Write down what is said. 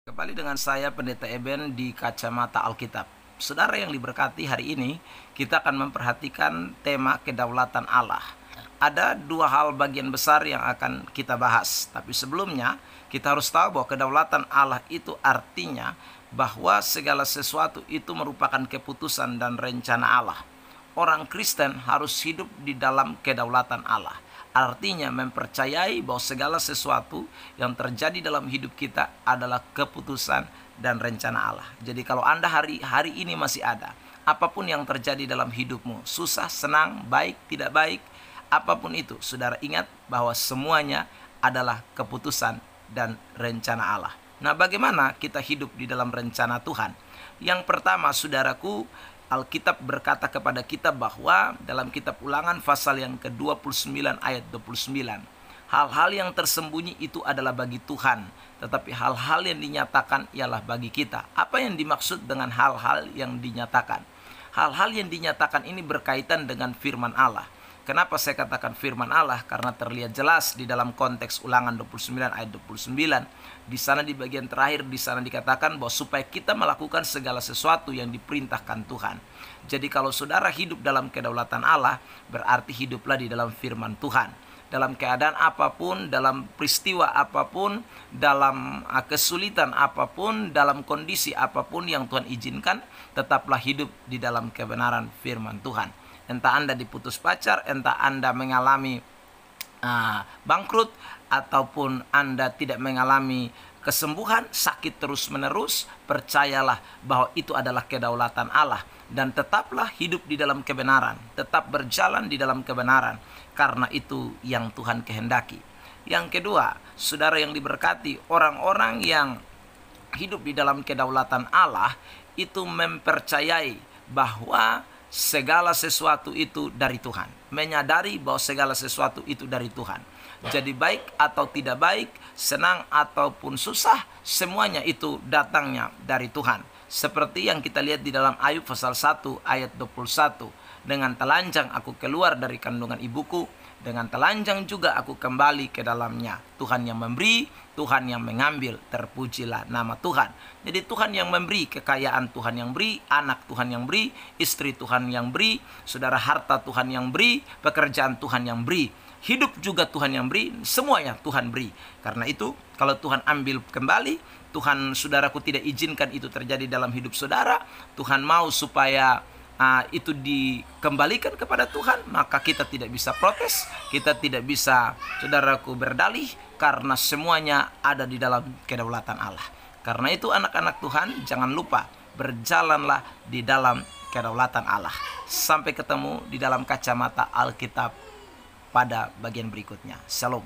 Kembali dengan saya Pendeta Eben di Kacamata Alkitab. Saudara yang diberkati, hari ini kita akan memperhatikan tema kedaulatan Allah. Ada dua hal bagian besar yang akan kita bahas. Tapi sebelumnya kita harus tahu bahwa kedaulatan Allah itu artinya bahwa segala sesuatu itu merupakan keputusan dan rencana Allah. Orang Kristen harus hidup di dalam kedaulatan Allah. Artinya mempercayai bahwa segala sesuatu yang terjadi dalam hidup kita adalah keputusan dan rencana Allah. Jadi kalau Anda hari ini masih ada, apapun yang terjadi dalam hidupmu, susah, senang, baik, tidak baik, apapun itu, saudara ingat bahwa semuanya adalah keputusan dan rencana Allah. Nah, bagaimana kita hidup di dalam rencana Tuhan? Yang pertama, saudaraku, Alkitab berkata kepada kita bahwa dalam kitab Ulangan pasal yang ke-29 ayat 29, hal-hal yang tersembunyi itu adalah bagi Tuhan, tetapi hal-hal yang dinyatakan ialah bagi kita. Apa yang dimaksud dengan hal-hal yang dinyatakan? Hal-hal yang dinyatakan ini berkaitan dengan firman Allah. Kenapa saya katakan firman Allah? Karena terlihat jelas di dalam konteks Ulangan 29 ayat 29. Di sana di bagian terakhir, di sana dikatakan bahwa supaya kita melakukan segala sesuatu yang diperintahkan Tuhan. Jadi kalau saudara hidup dalam kedaulatan Allah, berarti hiduplah di dalam firman Tuhan. Dalam keadaan apapun, dalam peristiwa apapun, dalam kesulitan apapun, dalam kondisi apapun yang Tuhan izinkan, tetaplah hidup di dalam kebenaran firman Tuhan. Entah Anda diputus pacar, entah Anda mengalami bangkrut, ataupun Anda tidak mengalami kesembuhan, sakit terus-menerus, percayalah bahwa itu adalah kedaulatan Allah. Dan tetaplah hidup di dalam kebenaran, tetap berjalan di dalam kebenaran, karena itu yang Tuhan kehendaki. Yang kedua, saudara yang diberkati, orang-orang yang hidup di dalam kedaulatan Allah itu mempercayai bahwa segala sesuatu itu dari Tuhan. Menyadari bahwa segala sesuatu itu dari Tuhan. Jadi baik atau tidak baik, senang ataupun susah, semuanya itu datangnya dari Tuhan. Seperti yang kita lihat di dalam Ayub pasal 1 ayat 21. Dengan telanjang aku keluar dari kandungan ibuku, dengan telanjang juga aku kembali ke dalamnya. Tuhan yang memberi, Tuhan yang mengambil, terpujilah nama Tuhan. Jadi Tuhan yang memberi, kekayaan Tuhan yang beri, anak Tuhan yang beri, istri Tuhan yang beri, saudara harta Tuhan yang beri, pekerjaan Tuhan yang beri, hidup juga Tuhan yang beri, semuanya Tuhan beri. Karena itu kalau Tuhan ambil kembali, Tuhan, saudaraku, tidak izinkan itu terjadi dalam hidup saudara, Tuhan mau supaya itu dikembalikan kepada Tuhan, maka kita tidak bisa protes, kita tidak bisa, saudaraku, berdalih, karena semuanya ada di dalam kedaulatan Allah. Karena itu anak-anak Tuhan, jangan lupa berjalanlah di dalam kedaulatan Allah. Sampai ketemu di dalam Kacamata Alkitab pada bagian berikutnya. Shalom.